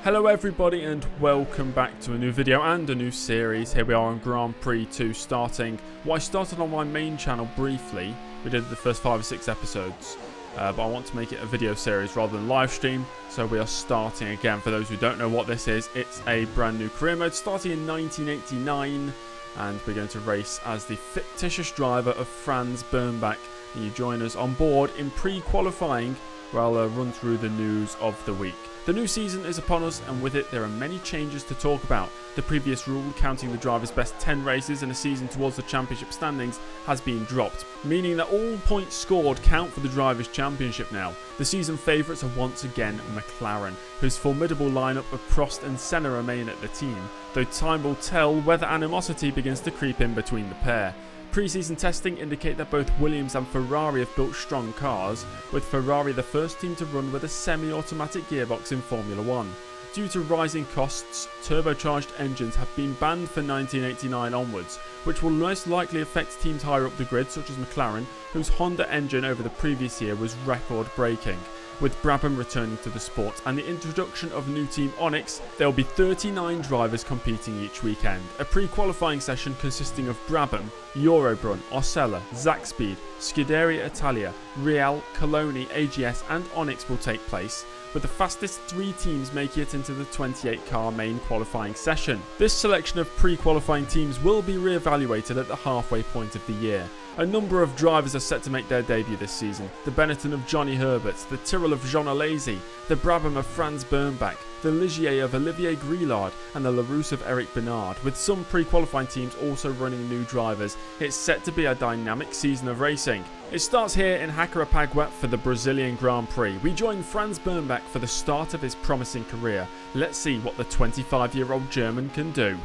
Hello everybody and welcome back to a new video and a new series. Here we are on Grand Prix 2 starting. Well, I started on my main channel briefly. We did the first 5 or 6 episodes. But I want to make it a video series rather than live stream. So we are starting again. For those who don't know what this is, it's a brand new career mode starting in 1989. And we're going to race as the fictitious driver of Franz Bermbach. And you join us on board in pre-qualifying where I'll run through the news of the week. The new season is upon us, and with it there are many changes to talk about. The previous rule, counting the driver's best 10 races in a season towards the championship standings, has been dropped, meaning that all points scored count for the drivers' championship now. The season favourites are once again McLaren, whose formidable lineup of Prost and Senna remain at the team, though time will tell whether animosity begins to creep in between the pair. Pre-season testing indicate that both Williams and Ferrari have built strong cars, with Ferrari the first team to run with a semi-automatic gearbox in Formula 1. Due to rising costs, turbocharged engines have been banned for 1989 onwards, which will most likely affect teams higher up the grid such as McLaren, whose Honda engine over the previous year was record-breaking. With Brabham returning to the sport and the introduction of new team Onyx, there will be 39 drivers competing each weekend. A pre-qualifying session consisting of Brabham, Eurobrun, Osella, Zakspeed, Scuderia Italia, Real, Coloni, AGS and Onyx will take place, with the fastest 3 teams making it into the 28-car main qualifying session. This selection of pre-qualifying teams will be re-evaluated at the halfway point of the year. A number of drivers are set to make their debut this season. The Benetton of Johnny Herbert, the Tyrrell of Jean Alesi, the Brabham of Franz Bermbach, the Ligier of Olivier Grillard and the Larousse of Eric Bernard. With some pre-qualifying teams also running new drivers, it's set to be a dynamic season of racing. It starts here in Jacarapagua for the Brazilian Grand Prix. We join Franz Bermbach for the start of his promising career. Let's see what the 25-year-old German can do.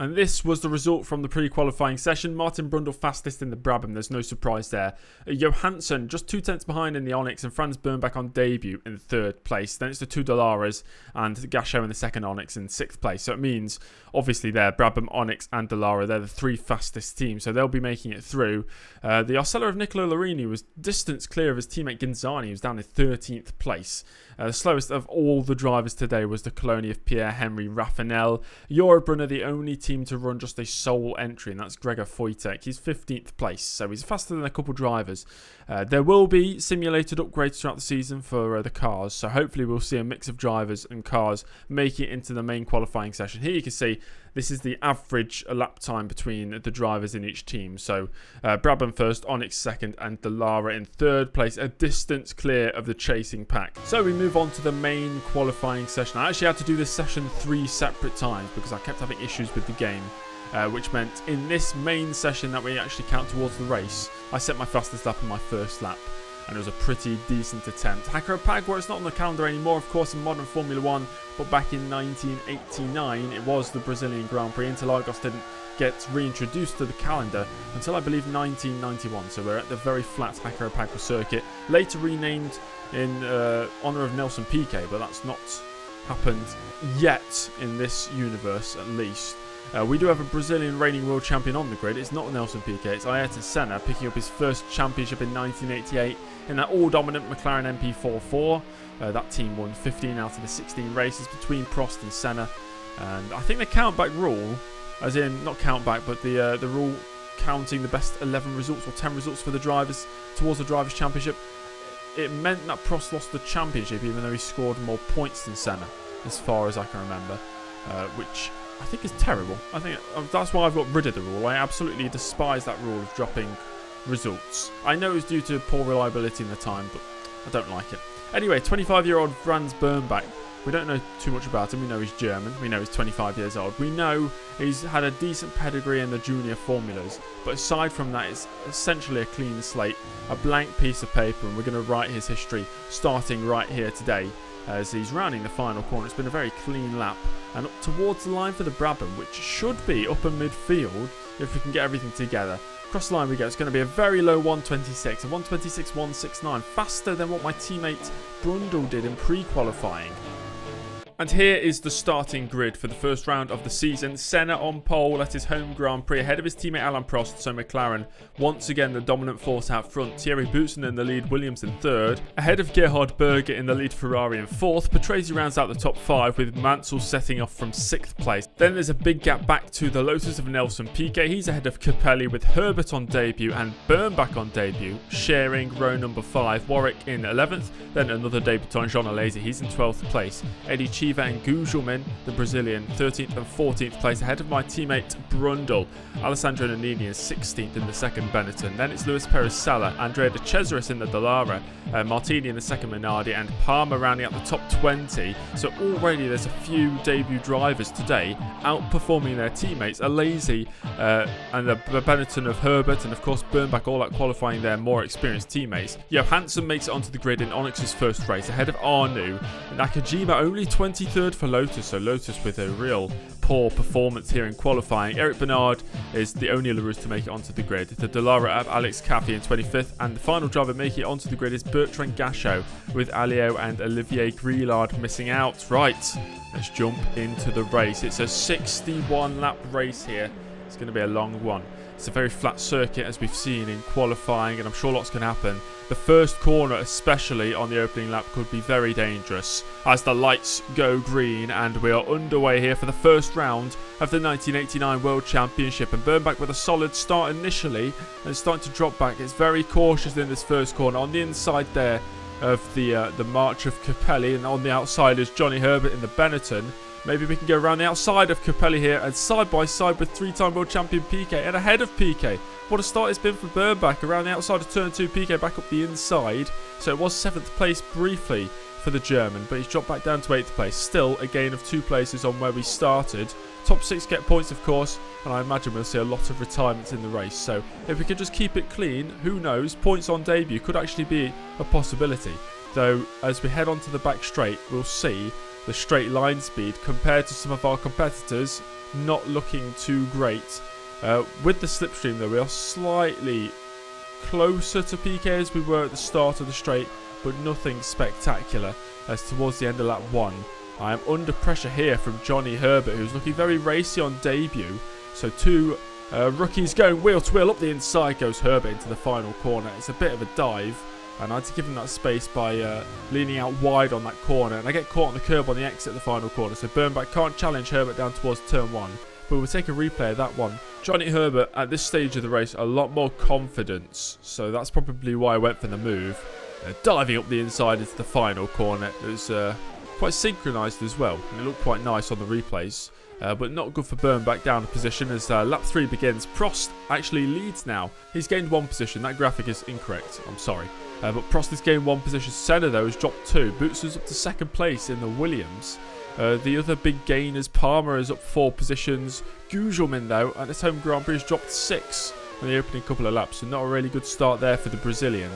And this was the result from the pre-qualifying session. Martin Brundle fastest in the Brabham, there's no surprise there. Johansson just 2 tenths behind in the Onyx, and Franz Bermbach on debut in 3rd place. Then it's the 2 Dalaras and Gasho in the 2nd Onyx in 6th place. So it means, obviously there, Brabham, Onyx and Dallara, they're the 3 fastest teams. So they'll be making it through. The Osella of Nicola Larini was distance clear of his teammate Ginzani, who was down in 13th place. The slowest of all the drivers today was the Coloni of Pierre-Henri Raffanel. Eurobrunner, the only team to run just a sole entry, and that's Gregor Wojtek. He's 15th place, so he's faster than a couple drivers. There will be simulated upgrades throughout the season for the cars, so hopefully we'll see a mix of drivers and cars making it into the main qualifying session. Here you can see this is the average lap time between the drivers in each team. So Brabham first, Onyx second, and Dallara in 3rd place, a distance clear of the chasing pack. So we move on to the main qualifying session. I actually had to do this session 3 separate times because I kept having issues with the game, which meant in this main session that we actually count towards the race, I set my fastest lap in my first lap, and it was a pretty decent attempt. Jacarapagua, it's not on the calendar anymore, of course, in modern Formula 1, but back in 1989, it was the Brazilian Grand Prix. Interlagos didn't get reintroduced to the calendar until I believe 1991, so we're at the very flat Jacarapagua circuit, later renamed in honour of Nelson Piquet, but that's not happened yet in this universe at least. We do have a Brazilian reigning world champion on the grid. It's not Nelson Piquet, it's Ayrton Senna, picking up his first championship in 1988 in that all-dominant McLaren MP44. That team won 15 out of the 16 races between Prost and Senna. And I think the count-back rule, as in, not count-back, but the rule counting the best 11 results or 10 results for the drivers towards the Drivers' Championship, it meant that Prost lost the championship even though he scored more points than Senna, as far as I can remember, which I think is terrible. I think that's why I've got rid of the rule. I absolutely despise that rule of dropping results. I know it's due to poor reliability in the time, but I don't like it. Anyway, 25-year-old Franz Bermbach. We don't know too much about him. We know he's German. We know he's 25 years old. We know he's had a decent pedigree in the junior formulas. But aside from that, it's essentially a clean slate, a blank piece of paper, and we're going to write his history starting right here today as he's rounding the final corner. It's been a very clean lap and up towards the line for the Brabham, which should be upper midfield if we can get everything together. Across the line we go. It's going to be a very low 126, a 126.169, faster than what my teammate Brundle did in pre-qualifying. And here is the starting grid for the first round of the season. Senna on pole at his home Grand Prix, ahead of his teammate Alain Prost, so McLaren once again the dominant force out front. Thierry Boutsen in the lead, Williams in third. Ahead of Gerhard Berger in the lead, Ferrari in fourth. Patrese rounds out the top five with Mansell setting off from sixth place. Then there's a big gap back to the Lotus of Nelson Piquet. He's ahead of Capelli with Herbert on debut and Bermbach on debut, sharing row number 5. Warwick in 11th. Then another debutant, Jean Alesi, he's in 12th place. Eddie Chiva and Gugelmin, the Brazilian, 13th and 14th place, ahead of my teammate Brundle. Alessandro Nannini is 16th in the second Benetton. Then it's Luis Perez Sala, Andrea De Cesaris in the Dallara, Martini in the second Minardi, and Palmer rounding out the top 20. So already there's a few debut drivers today outperforming their teammates. Alesi and the Benetton of Herbert and of course Bermbach all out qualifying their more experienced teammates. Johansson makes it onto the grid in Onyx's first race ahead of Arnoux. Nakajima only 23rd for Lotus, so Lotus with a real poor performance here in qualifying. Eric Bernard is the only Larus to make it onto the grid. The Dallara of Alex Caffey in 25th, and the final driver making it onto the grid is Bertrand Gachot, with Alio and Olivier Grillard missing out. Right, let's jump into the race. It's a 61 lap race here. It's going to be a long one. It's a very flat circuit as we've seen in qualifying, and I'm sure lots can happen. The first corner, especially on the opening lap, could be very dangerous as the lights go green, and we are underway here for the first round of the 1989 World Championship. And Bermbach with a solid start initially and starting to drop back. It's very cautious in this first corner. On the inside there of the march of Capelli, and on the outside is Johnny Herbert in the Benetton. Maybe we can go around the outside of Capelli here and side by side with three-time world champion Piquet and ahead of Piquet. What a start it's been for Bermbach around the outside of turn 2. Piquet back up the inside. So it was 7th place briefly for the German, but he's dropped back down to 8th place. Still a gain of 2 places on where we started. Top 6 get points, of course, and I imagine we'll see a lot of retirements in the race. So if we can just keep it clean, who knows, points on debut could actually be a possibility. Though as we head onto the back straight, we'll see the straight line speed compared to some of our competitors not looking too great. With the slipstream though, we are slightly closer to Piquet as we were at the start of the straight, but nothing spectacular as towards the end of lap 1. I am under pressure here from Johnny Herbert, who's looking very racy on debut. So 2 rookies going wheel to wheel. Up the inside goes Herbert into the final corner. It's a bit of a dive, and I had to give him that space by leaning out wide on that corner, and I get caught on the curb on the exit of the final corner, so Bermbach can't challenge Herbert down towards turn 1, but we'll take a replay of that one. Johnny Herbert at this stage of the race a lot more confidence, so that's probably why I went for the move. Diving up the inside into the final corner. It was quite synchronised as well, and it looked quite nice on the replays. But not good for Bermbach down a position as lap 3 begins. Prost actually leads now. He's gained 1 position. That graphic is incorrect. I'm sorry. But Prost has gained 1 position. Senna, though, has dropped 2. Boutsen's up to 2nd place in the Williams. The other big gainers, Palmer is up 4 positions. Gugelmin, though, at his home Grand Prix has dropped 6 in the opening couple of laps. So not a really good start there for the Brazilian.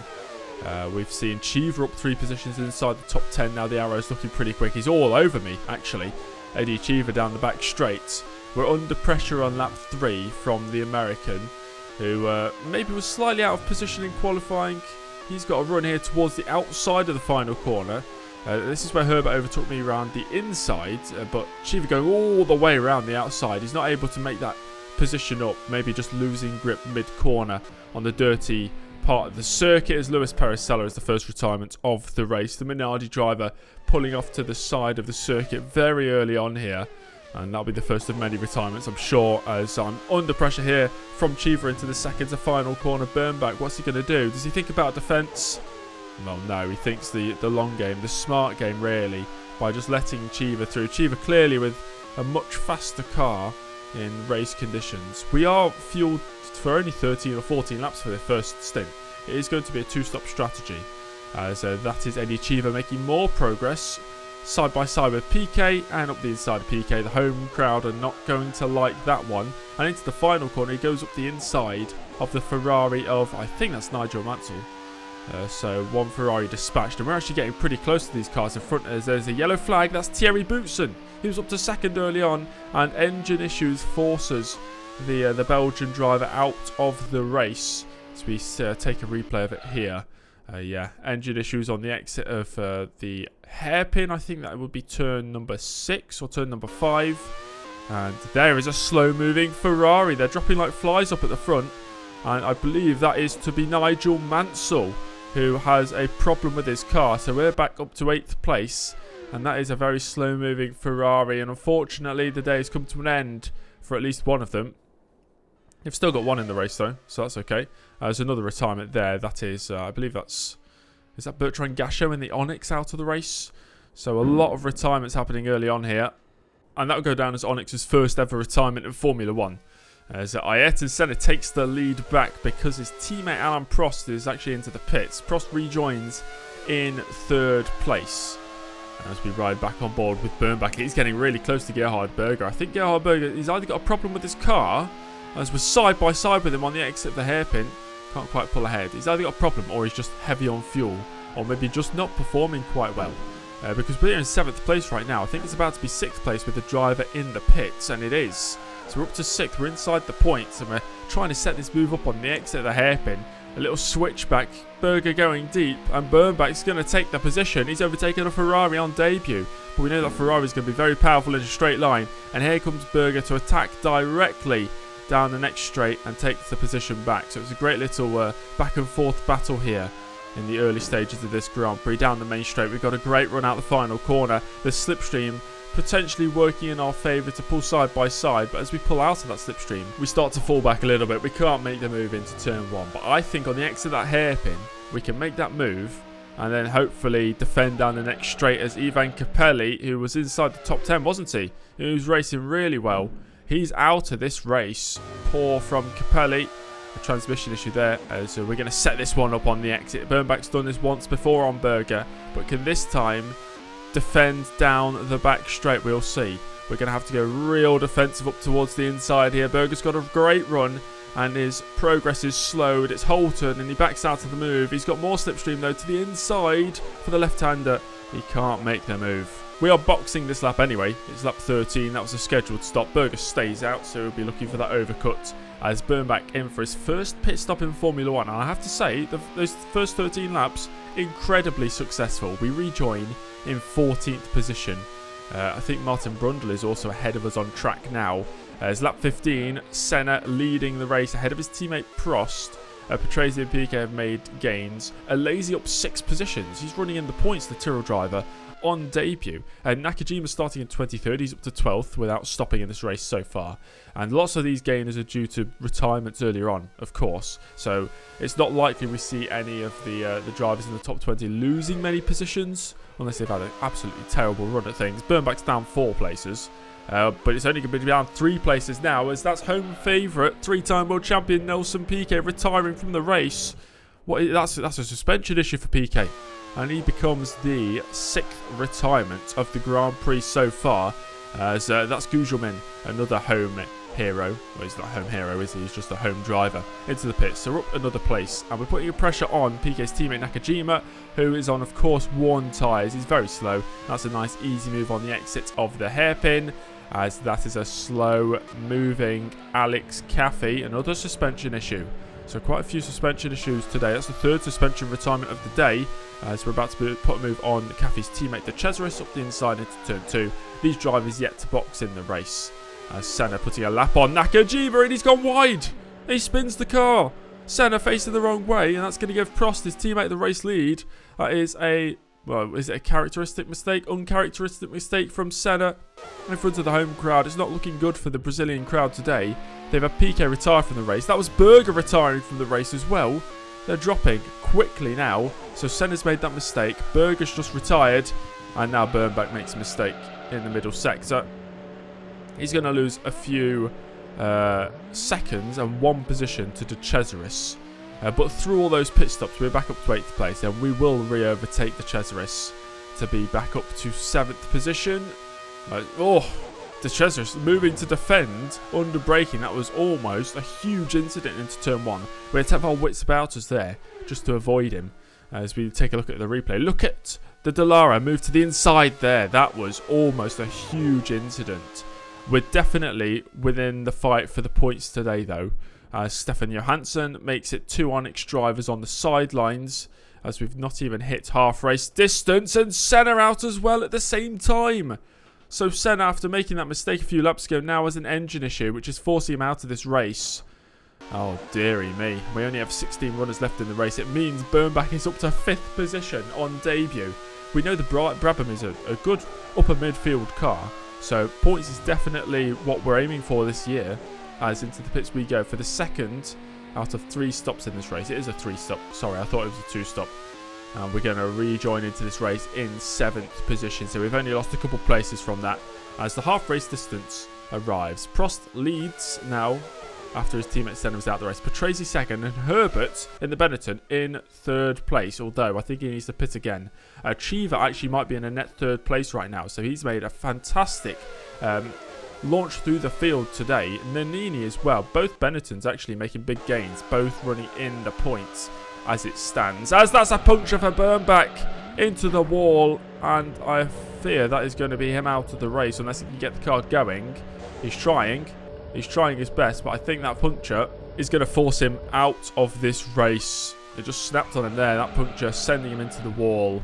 We've seen Chiva up 3 positions inside the top 10. Now the arrow's looking pretty quick. He's all over me, actually. Eddie Chiva down the back straight. We're under pressure on lap 3 from the American, who maybe was slightly out of position in qualifying. He's got a run here towards the outside of the final corner. This is where Herbert overtook me around the inside, but Chiva going all the way around the outside. He's not able to make that position up, maybe just losing grip mid-corner on the dirty part of the circuit as Luis Perez Sala is the first retirement of the race. The Minardi driver pulling off to the side of the circuit very early on here, and that'll be the first of many retirements, I'm sure, as I'm under pressure here from Chiva into the second to final corner. Bermbach, what's he going to do? Does he think about defence? Well, no, he thinks the long game, the smart game really, by just letting Chiva through. Chiva clearly with a much faster car in race conditions. We are fueled for only 13 or 14 laps for the first stint. It is going to be a 2-stop strategy, as that is Eddie Chiva making more progress side by side with Piquet, and up the inside of Piquet. The home crowd are not going to like that one, and into the final corner he goes up the inside of the Ferrari of, I think that's Nigel Mansell. So 1 Ferrari dispatched, and we're actually getting pretty close to these cars in front as there's a yellow flag. That's Thierry Boutsen. He was up to 2nd early on, and engine issues forces the Belgian driver out of the race. So we take a replay of it here. Yeah, engine issues on the exit of the hairpin. I think that would be turn number 6 or turn number 5. And there is a slow-moving Ferrari. They're dropping like flies up at the front. And I believe that is to be Nigel Mansell, who has a problem with his car. So we're back up to 8th place. And that is a very slow-moving Ferrari. And unfortunately, the day has come to an end for at least one of them. They've still got one in the race, though. So that's okay. There's another retirement there. That is, I believe that's... Is that Bertrand Gachot in the Onyx out of the race? So a lot of retirements happening early on here. And that will go down as Onyx's first ever retirement in Formula 1. As Ayrton Senna takes the lead back because his teammate Alain Prost is actually into the pits. Prost rejoins in 3rd place. As we ride back on board with Bermbach. He's getting really close to Gerhard Berger. I think Gerhard Berger, he's either got a problem with his car, as we're side by side with him on the exit of the hairpin. Can't quite pull ahead. He's either got a problem or he's just heavy on fuel. Or maybe just not performing quite well. Because we're in 7th place right now. I think it's about to be 6th place with the driver in the pits. And it is. So we're up to 6th. We're inside the points. And we're trying to set this move up on the exit of the hairpin. A little switchback. Berger going deep. And Bermbach's going to take the position. He's overtaken a Ferrari on debut. But we know that Ferrari is going to be very powerful in a straight line. And here comes Berger to attack directly down the next straight and takes the position back. So it's a great little back and forth battle here in the early stages of this Grand Prix. Down the main straight, we've got a great run out the final corner. The slipstream potentially working in our favour to pull side by side, but as we pull out of that slipstream, we start to fall back a little bit. We can't make the move into turn 1, but I think on the exit of that hairpin, we can make that move and then hopefully defend down the next straight as Ivan Capelli, who was inside the top 10, wasn't he? He was racing really well. He's out of this race. Poor from Capelli. A transmission issue there. So we're going to set this one up on the exit. Bermbach's done this once before on Berger, but can this time defend down the back straight? We'll see. We're going to have to go real defensive up towards the inside here. Berger's got a great run and his progress is slowed. It's halted and he backs out of the move. He's got more slipstream though to the inside for the left-hander. He can't make the move. We are boxing this lap anyway. It's lap 13. That was a scheduled stop. Berger stays out, so we'll be looking for that overcut as Bermbach in for his first pit stop in Formula 1. And I have to say, those first 13 laps, incredibly successful. We rejoin in 14th position. I think Martin Brundle is also ahead of us on track now. As lap 15, Senna leading the race ahead of his teammate Prost. Patrese and Piquet have made gains. Lazy up 6 positions. He's running in the points, the Tyrrell driver, on debut. Nakajima starting in 23rd. He's up to 12th without stopping in this race so far. And lots of these gainers are due to retirements earlier on, of course. So it's not likely we see any of the drivers in the top 20 losing many positions, unless they've had an absolutely terrible run at things. Bermbach's down 4 places. But it's only going to be down 3 places now, as that's home favourite, 3-time world champion Nelson Piquet retiring from the race. That's a suspension issue for Piquet. And he becomes the 6th retirement of the Grand Prix so far. As that's Gugelmin, another home hero. Well, he's not a home hero, is he? He's just a home driver into the pits. So we're up another place. And we're putting a pressure on Piquet's teammate Nakajima, who is on, of course, worn tyres. He's very slow. That's a nice, easy move on the exit of the hairpin, as that is a slow-moving Alex Caffey. Another suspension issue. So quite a few suspension issues today. That's the 3rd suspension retirement of the day. As we're about to put a move on Caffey's teammate, the Cesaris, up the inside into turn 2. These drivers yet to box in the race. As Senna putting a lap on Nakajima, and he's gone wide. He spins the car. Senna facing the wrong way, and that's going to give Prost, his teammate, the race lead. That is a... Well, is it a characteristic mistake? Uncharacteristic mistake from Senna in front of the home crowd. It's not looking good for the Brazilian crowd today. They've had Piquet retire from the race. That was Berger retiring from the race as well. They're dropping quickly now. So Senna's made that mistake. Berger's just retired. And now Bermbach makes a mistake in the middle sector. He's going to lose a few seconds and 1 position to De Cesaris. But through all those pit stops, we're back up to 8th place, and we will re-overtake the Cesaris to be back up to 7th position. De Cesaris moving to defend under braking. That was almost a huge incident into turn 1. We had to have our wits about us there just to avoid him. As we take a look at the replay, look at the Dallara move to the inside there. That was almost a huge incident. We're definitely within the fight for the points today, though. Stefan Johansson makes it 2 Onyx drivers on the sidelines. as we've not even hit half race distance, and Senna out as well at the same time. So Senna, after making that mistake a few laps ago, now has an engine issue, which is forcing him out of this race. Oh, dearie me. We only have 16 runners left in the race. It means Bermbach is up to 5th position on debut. We know the Brabham is a good upper midfield car, so points is definitely what we're aiming for this year, as into the pits we go for the second out of 3 stops in this race. It is a 3-stop. Sorry, I thought it was a 2-stop. And we're going to rejoin into this race in 7th position. So we've only lost a couple places from that as the half race distance arrives. Prost leads now after his teammate Senna was out the race. Patrese second, and Herbert in the Benetton in 3rd place. Although I think he needs to pit again. Chiva actually might be in a net 3rd place right now. So he's made a fantastic launch through the field today. Nannini as well. Both Benettons actually making big gains. Both running in the points as it stands. As that's a puncture for Bermbach into the wall. And I fear that is going to be him out of the race unless he can get the car going. He's trying. He's trying his best. But I think that puncture is going to force him out of this race. It just snapped on him there. That puncture sending him into the wall.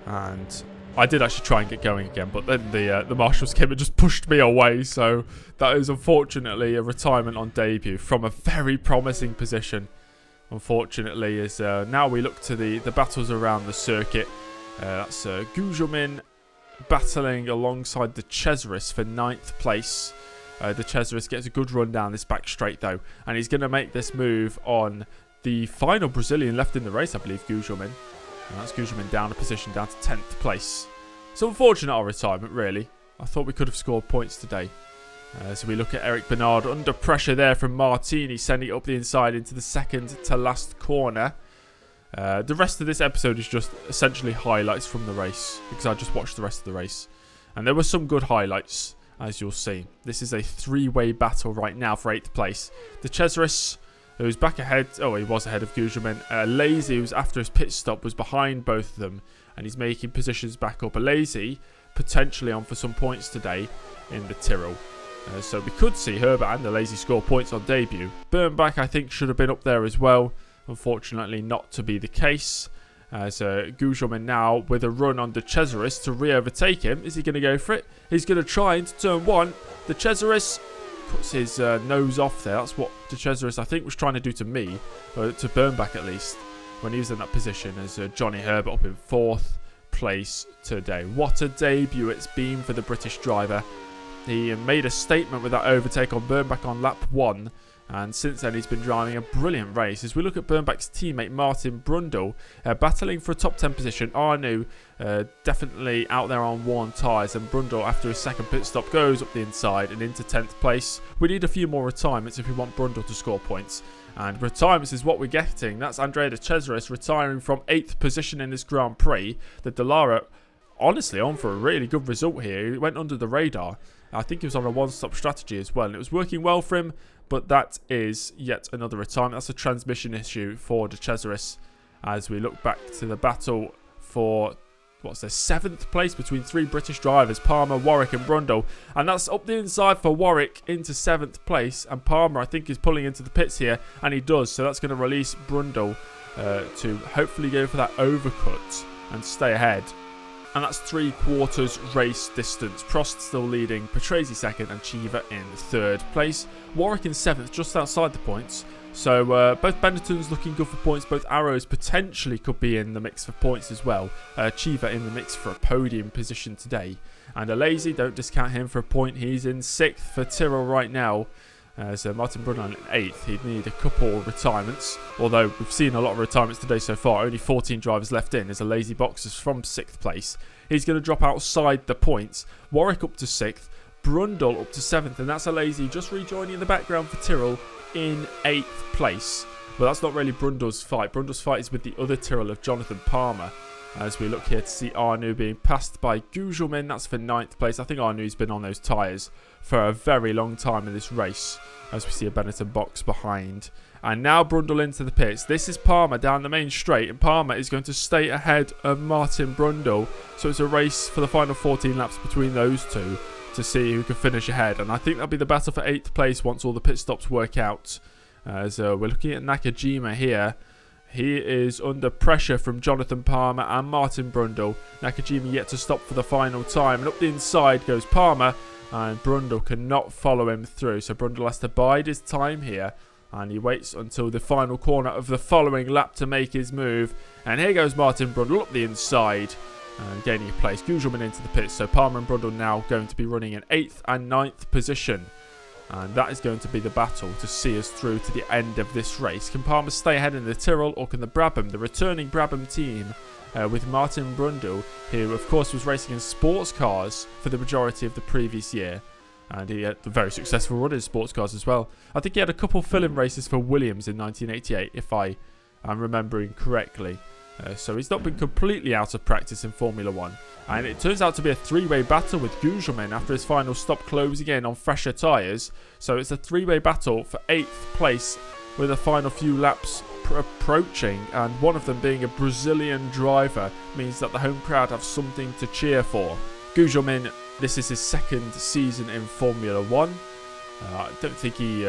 And I did actually try and get going again, but then the marshals came and just pushed me away. So that is unfortunately a retirement on debut from a very promising position. Unfortunately, as now we look to the battles around the circuit. That's Gugelmin battling alongside the Cesaris for 9th place. The Cesaris gets a good run down this back straight though, and he's going to make this move on the final Brazilian left in the race, I believe, Gugelmin. And that's Gugelmin down a position, down to 10th place. So unfortunate our retirement, really. I thought we could have scored points today. So we look at Eric Bernard under pressure there from Martini, sending it up the inside into the second to last corner. The rest of this episode is just essentially highlights from the race, because I just watched the rest of the race. And there were some good highlights, as you'll see. This is a 3-way battle right now for 8th place. The Cesaris, who's back ahead. Oh, he was ahead of Gugelmin. Lazy, who's after his pit stop, was behind both of them. And he's making positions back up. Lazy potentially on for some points today in the Tyrrell. So we could see Herbert and the Lazy score points on debut. Bermbach, I think, should have been up there as well. Unfortunately, not to be the case. So Gugelmin now with a run on the Cesaris to re-overtake him. Is he going to go for it? He's going to try into turn 1. The Cesaris puts his nose off there. That's what the Cesaris, I think, was trying to do to me, or to Bermbach at least, when he was in that position, as Johnny Herbert up in 4th place today. What a debut it's been for the British driver. He made a statement with that overtake on Bermbach on lap 1. And since then, he's been driving a brilliant race. As we look at Bermbach's teammate, Martin Brundle, battling for a top 10 position. Arnoux definitely out there on worn tyres. And Brundle, after his second pit stop, goes up the inside and into 10th place. We need a few more retirements if we want Brundle to score points. And retirements is what we're getting. That's Andrea de Cesaris retiring from 8th position in this Grand Prix. The Dallara, honestly, on for a really good result here. He went under the radar. I think he was on a one-stop strategy as well. And it was working well for him. But that is yet another retirement. That's a transmission issue for De Cesaris as we look back to the battle for, what's the 7th place between 3 British drivers, Palmer, Warwick and Brundle. And that's up the inside for Warwick into 7th place. And Palmer, I think, is pulling into the pits here. And he does. So that's going to release Brundle to hopefully go for that overcut and stay ahead. And that's 3/4 race distance. Prost still leading, Patrese second and Chiva in 3rd place. Warwick in 7th, just outside the points. So both Benettons looking good for points. Both Arrows potentially could be in the mix for points as well. Chiva in the mix for a podium position today. And a Lazy, don't discount him for a point. He's in 6th for Tyrrell right now. So Martin Brundle in 8th. He'd need a couple retirements. Although we've seen a lot of retirements today so far. Only 14 drivers left in. There's a Lazy Boxers from 6th place. He's going to drop outside the points. Warwick up to 6th. Brundle up to 7th. And that's a Lazy just rejoining in the background for Tyrrell in 8th place. But that's not really Brundle's fight. Brundle's fight is with the other Tyrrell of Jonathan Palmer. As we look here to see Arnoux being passed by Gugelmin. That's for 9th place. I think Arnoux's been on those tyres for a very long time in this race. As we see a Benetton box behind. And now Brundle into the pits. This is Palmer down the main straight. And Palmer is going to stay ahead of Martin Brundle. So it's a race for the final 14 laps between those two to see who can finish ahead. And I think that'll be the battle for 8th place once all the pit stops work out. As we're looking at Nakajima here. He is under pressure from Jonathan Palmer and Martin Brundle. Nakajima yet to stop for the final time. And up the inside goes Palmer. And Brundle cannot follow him through. So Brundle has to bide his time here. And he waits until the final corner of the following lap to make his move. And here goes Martin Brundle up the inside. And gaining a place. Gugelmin into the pits. So Palmer and Brundle now going to be running in 8th and 9th position. And that is going to be the battle to see us through to the end of this race. Can Palmer stay ahead in the Tyrrell, or can the Brabham, the returning Brabham team, with Martin Brundle, who of course was racing in sports cars for the majority of the previous year. And he had a very successful run in sports cars as well. I think he had a couple fill-in races for Williams in 1988, if I am remembering correctly. So he's not been completely out of practice in Formula 1. And it turns out to be a three-way battle with Gugelmin after his final stop closing in on fresher tyres. So it's a three-way battle for 8th place with the final few laps approaching. And one of them being a Brazilian driver means that the home crowd have something to cheer for. Gugelmin, this is his 2nd season in Formula 1. I don't think he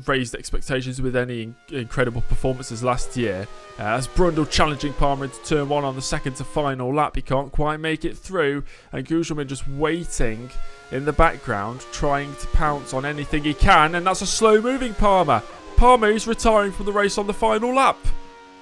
raised expectations with any incredible performances last year. As Brundle challenging Palmer into turn 1 on the 2nd to final lap, he can't quite make it through, and Gugelmin just waiting in the background, trying to pounce on anything he can, and that's a slow moving Palmer. Palmer is retiring from the race on the final lap.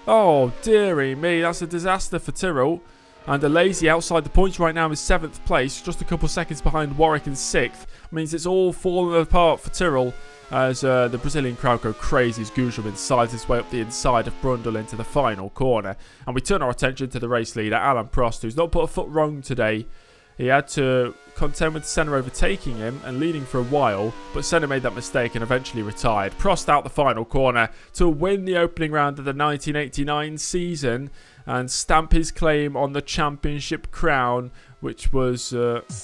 Oh dearie me, that's a disaster for Tyrrell. And Lazy outside the points right now is 7th place, just a couple seconds behind Warwick in 6th. Means it's all falling apart for Tyrrell as the Brazilian crowd go crazy as Gugelmin sides his way up the inside of Brundle into the final corner. And we turn our attention to the race leader, Alain Prost, who's not put a foot wrong today. He had to contend with Senna overtaking him and leading for a while, but Senna made that mistake and eventually retired. Prost out the final corner to win the opening round of the 1989 season and stamp his claim on the championship crown, which was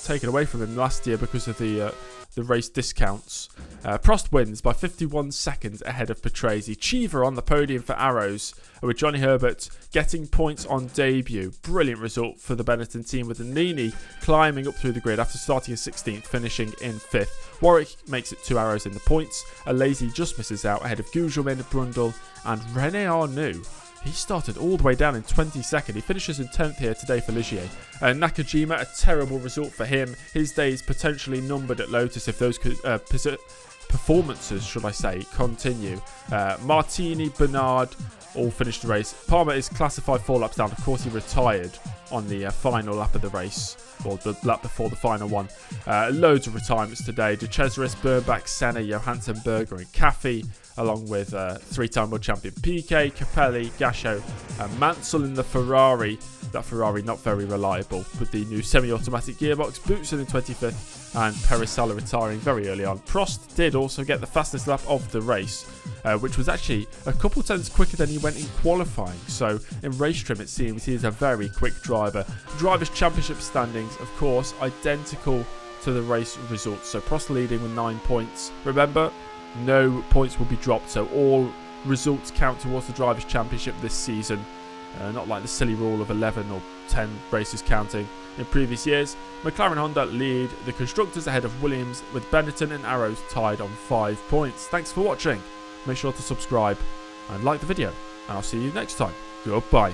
taken away from him last year because of the race discounts. Prost wins by 51 seconds ahead of Patrese. Cheever on the podium for Arrows, with Johnny Herbert getting points on debut. Brilliant result for the Benetton team, with Nini climbing up through the grid after starting in 16th, finishing in 5th. Warwick makes it 2 Arrows in the points. Lazy just misses out ahead of Gugelmin, Brundle and René Arnoux. He started all the way down in 22nd. He finishes in 10th here today for Ligier. Nakajima, a terrible result for him. His days potentially numbered at Lotus if those performances, should I say, continue. Martini, Bernard all finished the race. Palmer is classified 4 laps down. Of course, he retired on the final lap of the race, or the lap before the final one. Loads of retirements today. De Cesaris, Bermbach, Senna, Johansson, Berger and Caffey, along with 3-time world champion Piquet, Capelli, Gasho and Mansell in the Ferrari. That Ferrari not very reliable with the new semi-automatic gearbox. Boutsen in 25th and Perisala retiring very early on. Prost did also get the fastest lap of the race, which was actually a couple tenths quicker than he went in qualifying. So in race trim it seems he is a very quick driver. Drivers' Championship standings, of course, identical to the race results. So Prost leading with 9 points. Remember, no points will be dropped, so all results count towards the Drivers' Championship this season. Not like the silly rule of 11 or 10 races counting in previous years. McLaren Honda lead the Constructors ahead of Williams, with Benetton and Arrows tied on 5 points. Thanks for watching. Make sure to subscribe and like the video, and I'll see you next time. Goodbye.